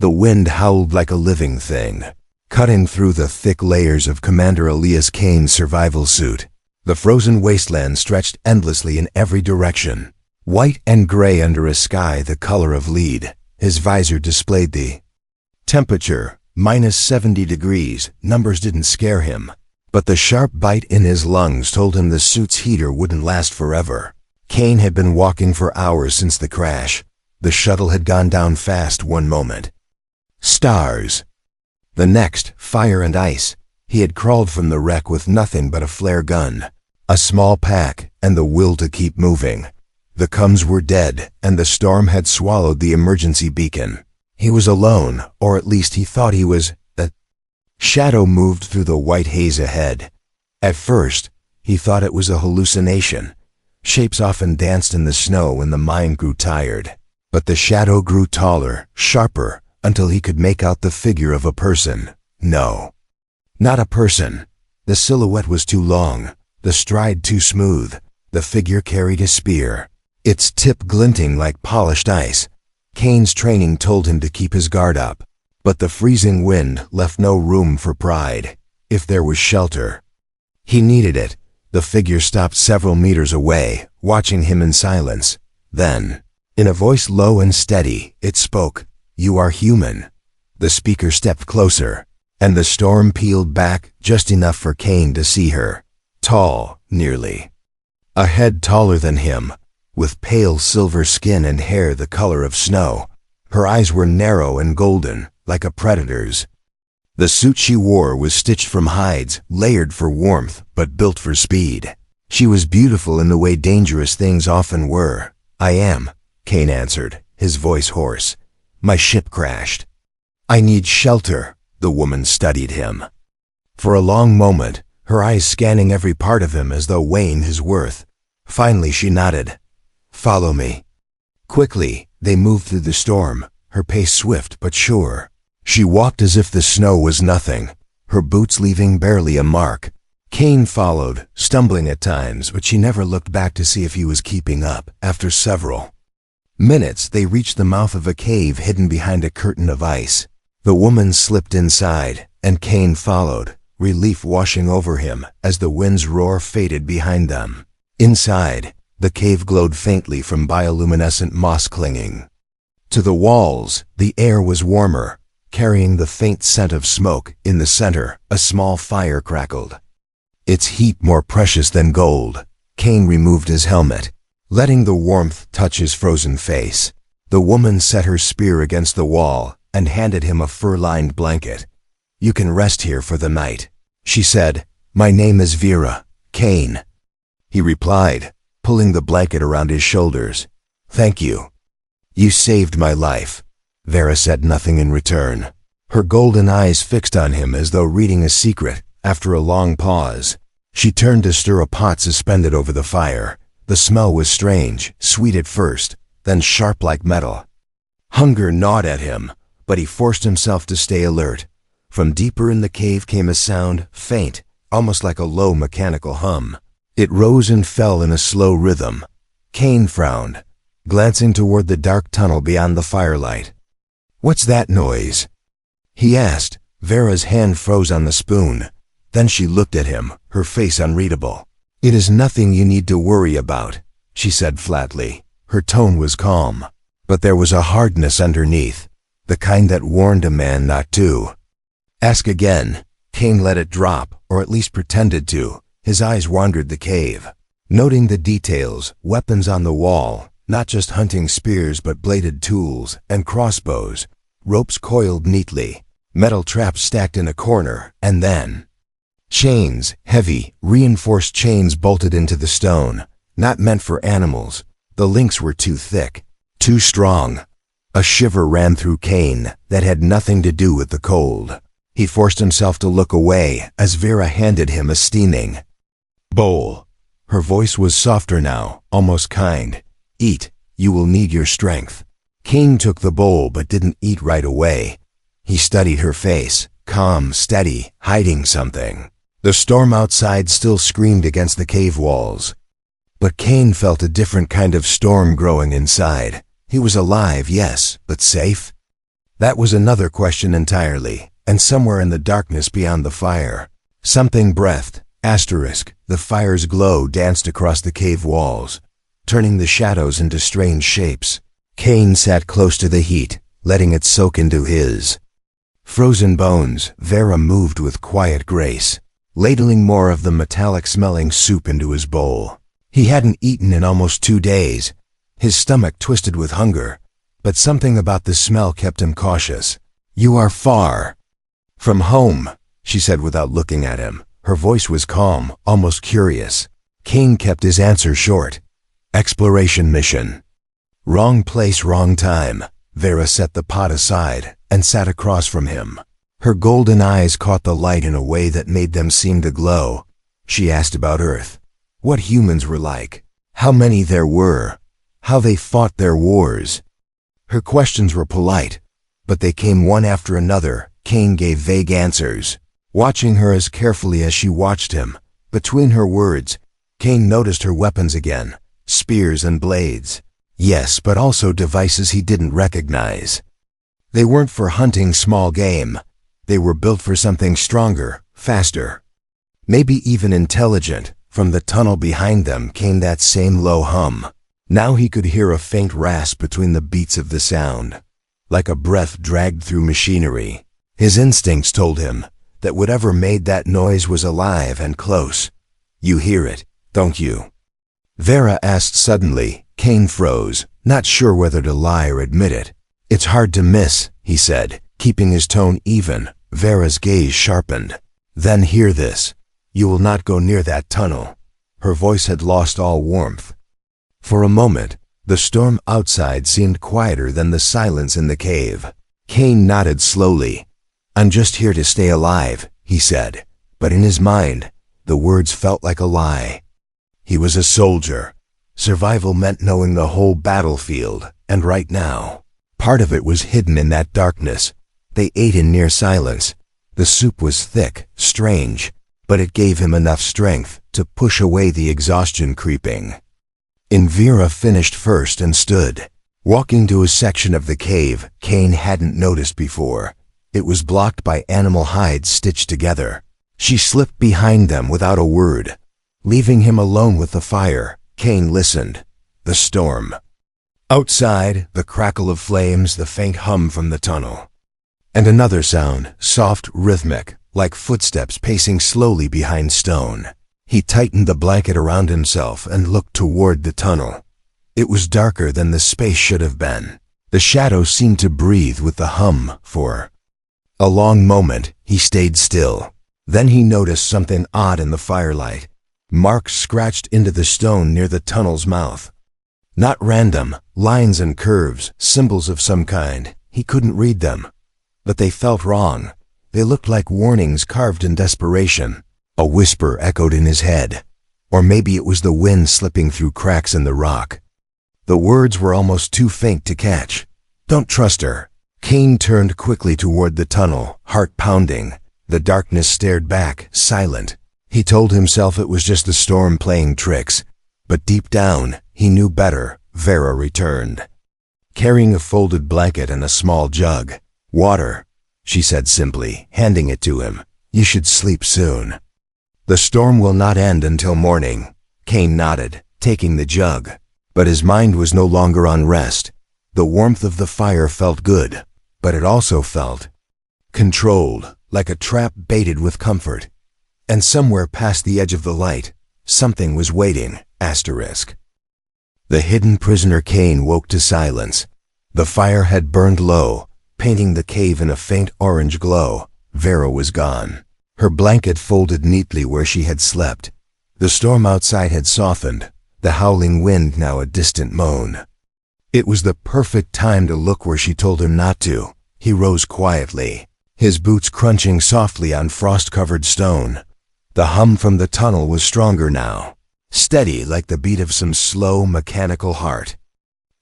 The wind howled like a living thing, cutting through the thick layers of Commander Elias Kane's survival suit. The frozen wasteland stretched endlessly in every direction, white and gray under a sky the color of lead. His visor displayed the temperature, -70 degrees. Numbers didn't scare him, but the sharp bite in his lungs told him the suit's heater wouldn't last forever. Kane had been walking for hours since the crash. The shuttle had gone down fast one moment. Stars. The next, fire and ice. He had crawled from the wreck with nothing but a flare gun, a small pack, and the will to keep moving. The Cums were dead, and the storm had swallowed the emergency beacon. He was alone, or at least he thought he was. A shadow moved through the white haze ahead. At first, he thought it was a hallucination. Shapes often danced in the snow when the mind grew tired. But the shadow grew taller, sharper, until he could make out the figure of a person. No, not a person. The silhouette was too long, the stride too smooth. The figure carried a spear, its tip glinting like polished ice. Kane's training told him to keep his guard up, but the freezing wind left no room for pride. If there was shelter, he needed it. The figure stopped several meters away, watching him in silence. Then, in a voice low and steady, it spoke. "You are human." The speaker stepped closer, and the storm peeled back just enough for Kane to see her. Tall, nearly a head taller than him, with pale silver skin and hair the color of snow. Her eyes were narrow and golden, like a predator's. The suit she wore was stitched from hides, layered for warmth, but built for speed. She was beautiful in the way dangerous things often were. "I am," Kane answered, his voice hoarse. "My ship crashed. I need shelter." The woman studied him for a long moment, her eyes scanning every part of him as though weighing his worth. Finally she nodded. "Follow me." Quickly, they moved through the storm, her pace swift but sure. She walked as if the snow was nothing, her boots leaving barely a mark. Kane followed, stumbling at times, but she never looked back to see if he was keeping up. After several minutes, they reached the mouth of a cave hidden behind a curtain of ice. The woman slipped inside, and Kane followed, relief washing over him as the wind's roar faded behind them. Inside, the cave glowed faintly from bioluminescent moss clinging to the walls. The air was warmer, carrying the faint scent of smoke. In the center, a small fire crackled, its heat more precious than gold. Kane removed his helmet, letting the warmth touch his frozen face. The woman set her spear against the wall and handed him a fur-lined blanket. "You can rest here for the night," she said. "My name is Vera, Kane," he replied, pulling the blanket around his shoulders. "Thank you. You saved my life." Vera said nothing in return, her golden eyes fixed on him as though reading a secret. After a long pause, she turned to stir a pot suspended over the fire. The smell was strange, sweet at first, then sharp like metal. Hunger gnawed at him, but he forced himself to stay alert. From deeper in the cave came a sound, faint, almost like a low mechanical hum. It rose and fell in a slow rhythm. Kane frowned, glancing toward the dark tunnel beyond the firelight. "What's that noise?" he asked. Vera's hand froze on the spoon. Then she looked at him, her face unreadable. "It is nothing you need to worry about," she said flatly. Her tone was calm, but there was a hardness underneath, the kind that warned a man not to. "Ask again." Kane let it drop, or at least pretended to. His eyes wandered the cave, noting the details, weapons on the wall, not just hunting spears but bladed tools and crossbows, ropes coiled neatly, metal traps stacked in a corner, and then chains, heavy, reinforced chains bolted into the stone, not meant for animals. The links were too thick, too strong. A shiver ran through Kane that had nothing to do with the cold. He forced himself to look away as Vera handed him a steaming bowl. Her voice was softer now, almost kind. "Eat, you will need your strength." Kane took the bowl but didn't eat right away. He studied her face, calm, steady, hiding something. The storm outside still screamed against the cave walls, but Kane felt a different kind of storm growing inside. He was alive, yes, but safe? That was another question entirely, and somewhere in the darkness beyond the fire, something breathed. The fire's glow danced across the cave walls, turning the shadows into strange shapes. Kane sat close to the heat, letting it soak into his frozen bones. Vera moved with quiet grace, ladling more of the metallic-smelling soup into his bowl. He hadn't eaten in almost 2 days. His stomach twisted with hunger, but something about the smell kept him cautious. "You are far from home," she said without looking at him. Her voice was calm, almost curious. Kane kept his answer short. "Exploration mission." "Wrong place, wrong time." Vera set the pot aside and sat across from him. Her golden eyes caught the light in a way that made them seem to glow. She asked about Earth, what humans were like, how many there were, how they fought their wars. Her questions were polite, but they came one after another. Kane gave vague answers, watching her as carefully as she watched him. Between her words, Kane noticed her weapons again, spears and blades. Yes, but also devices he didn't recognize. They weren't for hunting small game. They were built for something stronger, faster, maybe even intelligent. From the tunnel behind them came that same low hum. Now he could hear a faint rasp between the beats of the sound, like a breath dragged through machinery. His instincts told him that whatever made that noise was alive and close. "You hear it, don't you?" Vera asked suddenly. Kane froze, not sure whether to lie or admit it. "It's hard to miss," he said, keeping his tone even. Vera's gaze sharpened. "Then hear this. You will not go near that tunnel." Her voice had lost all warmth. For a moment, the storm outside seemed quieter than the silence in the cave. Kane nodded slowly. "I'm just here to stay alive," he said, but in his mind, the words felt like a lie. He was a soldier. Survival meant knowing the whole battlefield, and right now, part of it was hidden in that darkness. They ate in near silence. The soup was thick, strange, but it gave him enough strength to push away the exhaustion creeping. Vera finished first and stood, walking to a section of the cave Kane hadn't noticed before. It was blocked by animal hides stitched together. She slipped behind them without a word, leaving him alone with the fire. Kane listened. The storm. Outside, the crackle of flames, the faint hum from the tunnel. And another sound, soft, rhythmic, like footsteps pacing slowly behind stone. He tightened the blanket around himself and looked toward the tunnel. It was darker than the space should have been. The shadows seemed to breathe with the hum. For a long moment, he stayed still. Then he noticed something odd in the firelight. Marks scratched into the stone near the tunnel's mouth. Not random, lines and curves, symbols of some kind. He couldn't read them, but they felt wrong. They looked like warnings carved in desperation. A whisper echoed in his head, or maybe it was the wind slipping through cracks in the rock. The words were almost too faint to catch. "Don't trust her." Kane turned quickly toward the tunnel, heart pounding. The darkness stared back, silent. He told himself it was just the storm playing tricks, but deep down, he knew better. Vera returned, carrying a folded blanket and a small jug. "Water," she said simply, handing it to him. "You should sleep soon. The storm will not end until morning." Kane nodded, taking the jug, but his mind was no longer on rest. The warmth of the fire felt good, but it also felt controlled, like a trap baited with comfort. And somewhere past the edge of the light, something was waiting. The hidden prisoner. Kane woke to silence. The fire had burned low, painting the cave in a faint orange glow. Vera was gone. Her blanket folded neatly where she had slept. The storm outside had softened, the howling wind now a distant moan. It was the perfect time to look where she told him not to. He rose quietly, his boots crunching softly on frost-covered stone. The hum from the tunnel was stronger now, steady like the beat of some slow, mechanical heart.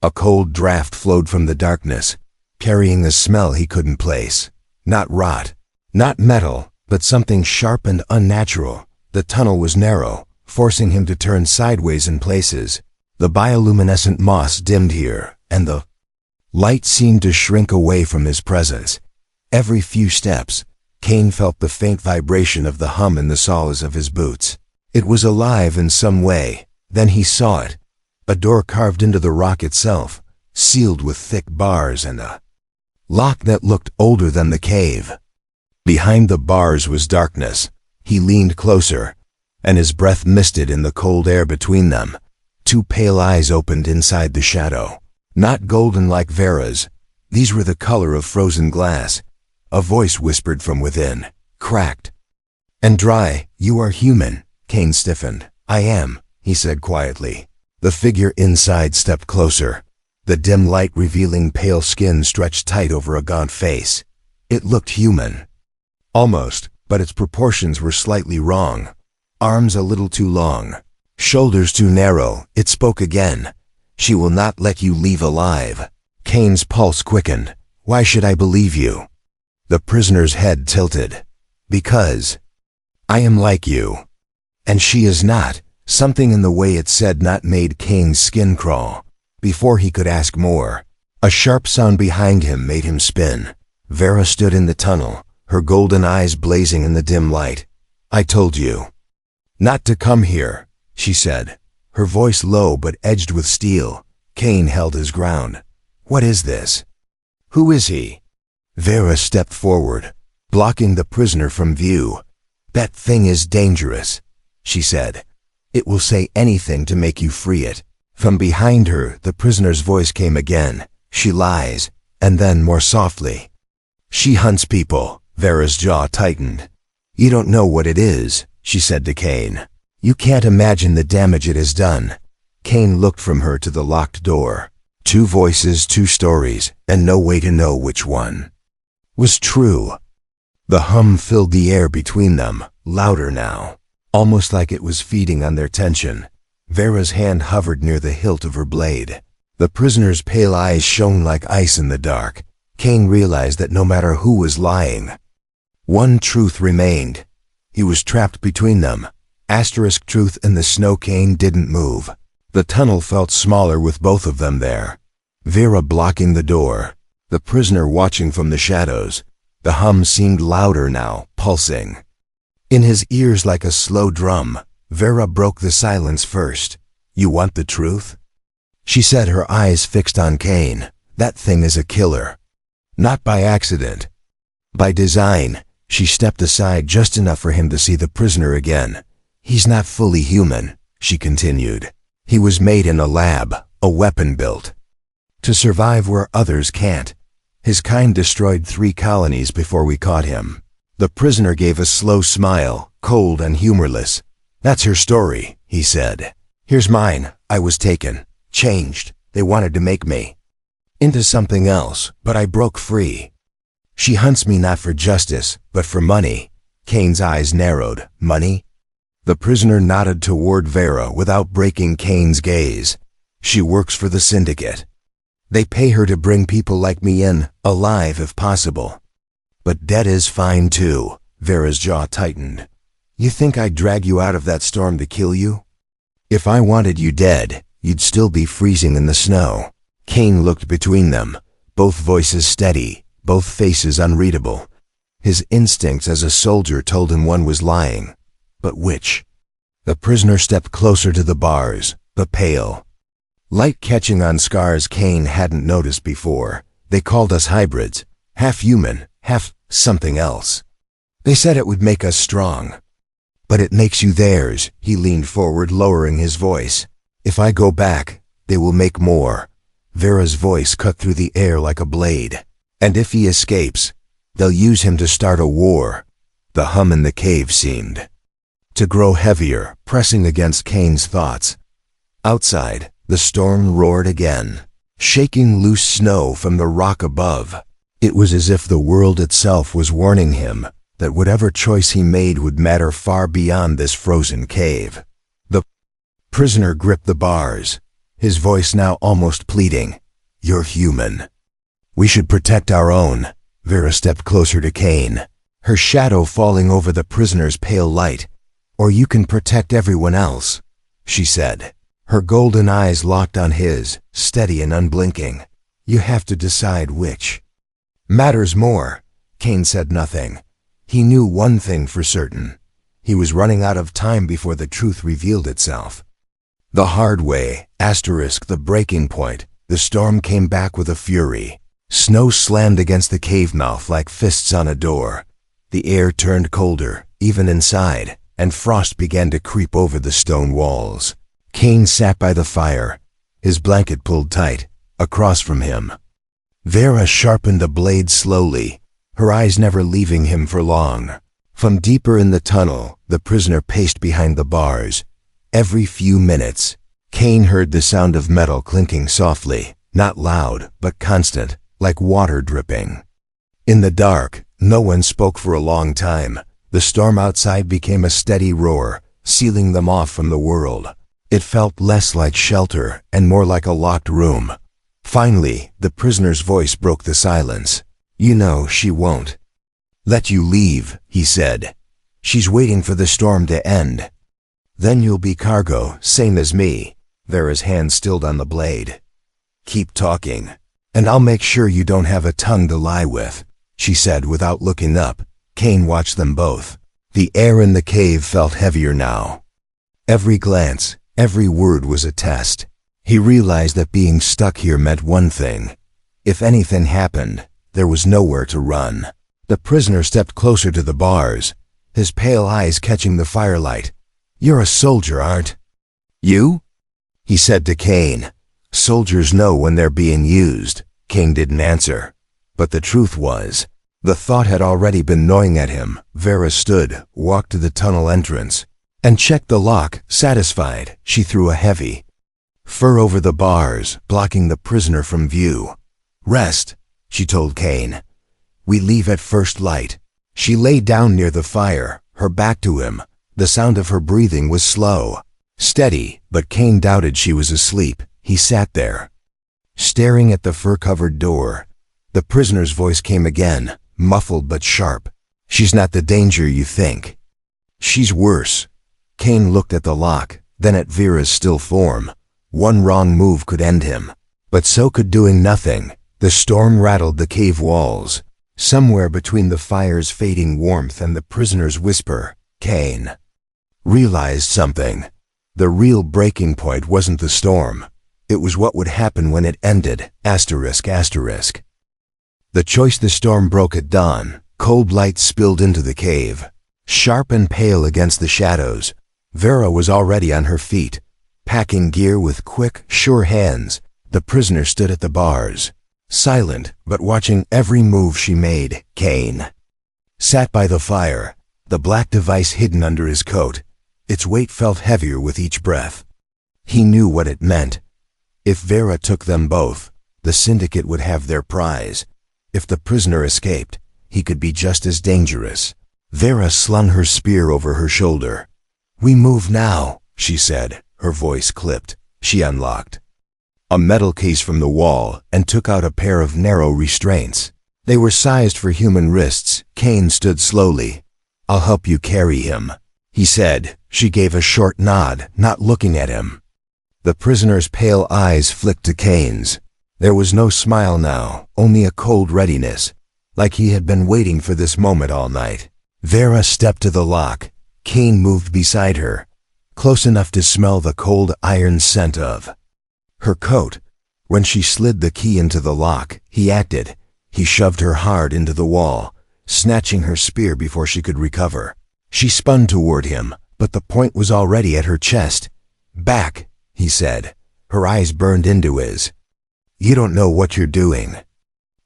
A cold draft flowed from the darkness, carrying a smell he couldn't place. Not rot, not metal, but something sharp and unnatural. The tunnel was narrow, forcing him to turn sideways in places. The bioluminescent moss dimmed here, and the Light seemed to shrink away from his presence. Every few steps, Kane felt the faint vibration of the hum in the soles of his boots. It was alive in some way. Then he saw it. A door carved into the rock itself, sealed with thick bars and a lock that looked older than the cave. Behind the bars was darkness. He leaned closer, and his breath misted in the cold air between them. Two pale eyes opened inside the shadow. Not golden like Vera's. These were the color of frozen glass. A voice whispered from within, cracked and dry. "You are human." Kane stiffened. "I am," he said quietly. The figure inside stepped closer. The dim light revealing pale skin stretched tight over a gaunt face. It looked human. Almost, but its proportions were slightly wrong. Arms a little too long, shoulders too narrow. It spoke again. "She will not let you leave alive." Kane's pulse quickened. "Why should I believe you?" The prisoner's head tilted. "Because I am like you, and she is not." Something in the way it said not made Kane's skin crawl. Before he could ask more, a sharp sound behind him made him spin. Vera stood in the tunnel, her golden eyes blazing in the dim light. "I told you not to come here," she said, her voice low but edged with steel. Kane held his ground. "What is this? Who is he?" Vera stepped forward, blocking the prisoner from view. "That thing is dangerous," she said. "It will say anything to make you free it." From behind her, the prisoner's voice came again. "She lies," and then more softly. "She hunts people." Vera's jaw tightened. "You don't know what it is," she said to Kane. "You can't imagine the damage it has done." Kane looked from her to the locked door. Two voices, two stories, and no way to know which one was true. The hum filled the air between them, louder now, almost like it was feeding on their tension. Vera's hand hovered near the hilt of her blade. The prisoner's pale eyes shone like ice in the dark. Kane realized that no matter who was lying, one truth remained. He was trapped between them. Asterisk truth in the snow. Kane didn't move. The tunnel felt smaller with both of them there. Vera blocking the door, the prisoner watching from the shadows. The hum seemed louder now, pulsing in his ears like a slow drum. Vera broke the silence first. "You want the truth?" she said, her eyes fixed on Kane. "That thing is a killer. Not by accident. By design." She stepped aside just enough for him to see the prisoner again. "He's not fully human," she continued. "He was made in a lab, a weapon built to survive where others can't. His kind destroyed 3 colonies before we caught him." The prisoner gave a slow smile, cold and humorless. "That's her story," he said. "Here's mine. I was taken, changed. They wanted to make me into something else, but I broke free. She hunts me not for justice, but for money." Kane's eyes narrowed. "Money?" The prisoner nodded toward Vera without breaking Kane's gaze. "She works for the syndicate. They pay her to bring people like me in, alive if possible. But dead is fine too." Vera's jaw tightened. "You think I'd drag you out of that storm to kill you? If I wanted you dead, you'd still be freezing in the snow." Kane looked between them, both voices steady, both faces unreadable. His instincts as a soldier told him one was lying. But which? The prisoner stepped closer to the bars, the pale light catching on scars Kane hadn't noticed before. "They called us hybrids, half human, half something else. They said it would make us strong. But it makes you theirs." He leaned forward, lowering his voice. "If I go back, they will make more." Vera's voice cut through the air like a blade. "And if he escapes, they'll use him to start a war." The hum in the cave seemed to grow heavier, pressing against Kane's thoughts. Outside, the storm roared again, shaking loose snow from the rock above. It was as if the world itself was warning him that whatever choice he made would matter far beyond this frozen cave. The prisoner gripped the bars, his voice now almost pleading. "You're human. We should protect our own." Vera stepped closer to Kane, her shadow falling over the prisoner's pale light. "Or you can protect everyone else," she said. Her golden eyes locked on his, steady and unblinking. You have to decide which. Matters more. Cain said nothing. He knew one thing for certain. He was running out of time before the truth revealed itself. The hard way, the breaking point, the storm came back with a fury. Snow slammed against the cave mouth like fists on a door. The air turned colder, even inside, and frost began to creep over the stone walls. Cain sat by the fire, his blanket pulled tight, across from him. Vera sharpened the blade slowly, her eyes never leaving him for long. From deeper in the tunnel, the prisoner paced behind the bars. Every few minutes, Cain heard the sound of metal clinking softly, not loud, but constant, like water dripping. In the dark, no one spoke for a long time. The storm outside became a steady roar, sealing them off from the world. It felt less like shelter and more like a locked room. Finally, the prisoner's voice broke the silence. You know she won't let you leave, he said. She's waiting for the storm to end. Then you'll be cargo, same as me. Vera's hand stilled on the blade. Keep talking, and I'll make sure you don't have a tongue to lie with, she said without looking up. Cain watched them both. The air in the cave felt heavier now. Every glance, every word was a test. He realized that being stuck here meant one thing. If anything happened, there was nowhere to run. The prisoner stepped closer to the bars, his pale eyes catching the firelight. You're a soldier, aren't you? He said to Cain. Soldiers know when they're being used. Cain didn't answer. But the truth was, the thought had already been gnawing at him. Vera stood, walked to the tunnel entrance, and checked the lock. Satisfied, she threw a heavy fur over the bars, blocking the prisoner from view. Rest, she told Cain. We leave at first light. She lay down near the fire, her back to him. The sound of her breathing was slow, steady, but Cain doubted she was asleep. He sat there, staring at the fur-covered door. The prisoner's voice came again, muffled but sharp. She's not the danger you think. She's worse. Cain looked at the lock, then at Vera's still form. One wrong move could end him, but so could doing nothing. The storm rattled the cave walls. Somewhere between the fire's fading warmth and the prisoner's whisper, Cain realized something. The real breaking point wasn't the storm. It was what would happen when it ended. ***. The choice. The storm broke at dawn. Cold light spilled into the cave, sharp and pale against the shadows. Vera was already on her feet, packing gear with quick, sure hands. The prisoner stood at the bars, silent, but watching every move she made. Cain sat by the fire, the black device hidden under his coat. Its weight felt heavier with each breath. He knew what it meant. If Vera took them both, the syndicate would have their prize. If the prisoner escaped, he could be just as dangerous. Vera slung her spear over her shoulder. We move now, she said, her voice clipped. She unlocked a metal case from the wall and took out a pair of narrow restraints. They were sized for human wrists. Cain stood slowly. I'll help you carry him, he said. She gave a short nod, not looking at him. The prisoner's pale eyes flicked to Cain's. There was no smile now, only a cold readiness, like he had been waiting for this moment all night. Vera stepped to the lock. Cain moved beside her, close enough to smell the cold iron scent of her coat. When she slid the key into the lock, he acted. He shoved her hard into the wall, snatching her spear before she could recover. She spun toward him, but the point was already at her chest. Back, he said. Her eyes burned into his. You don't know what you're doing.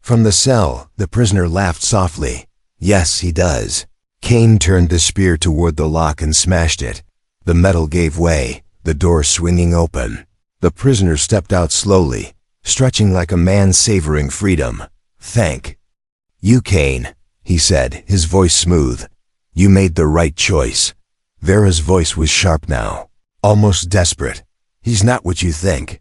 From the cell, the prisoner laughed softly. Yes, he does. Cain turned the spear toward the lock and smashed it. The metal gave way, the door swinging open. The prisoner stepped out slowly, stretching like a man savoring freedom. Thank you, Cain, he said, his voice smooth. You made the right choice. Vera's voice was sharp now, almost desperate. He's not what you think.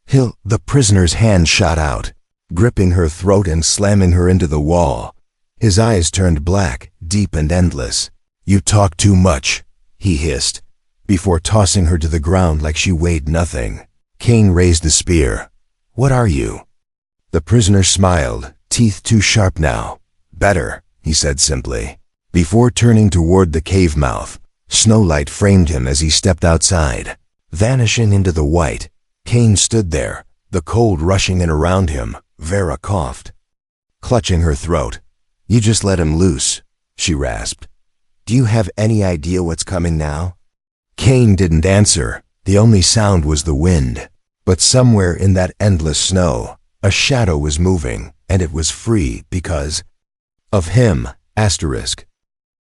The prisoner's hand shot out, gripping her throat and slamming her into the wall. His eyes turned black, deep and endless. You talk too much, he hissed, before tossing her to the ground like she weighed nothing. Cain raised the spear. What are you? The prisoner smiled, teeth too sharp now. Better, he said simply. Before turning toward the cave mouth, snowlight framed him as he stepped outside. Vanishing into the white, Kane stood there, the cold rushing in around him. Vera coughed, clutching her throat. "You just let him loose," she rasped. "Do you have any idea what's coming now?" Kane didn't answer. The only sound was the wind. But somewhere in that endless snow, a shadow was moving, and it was free because of him. Asterisk.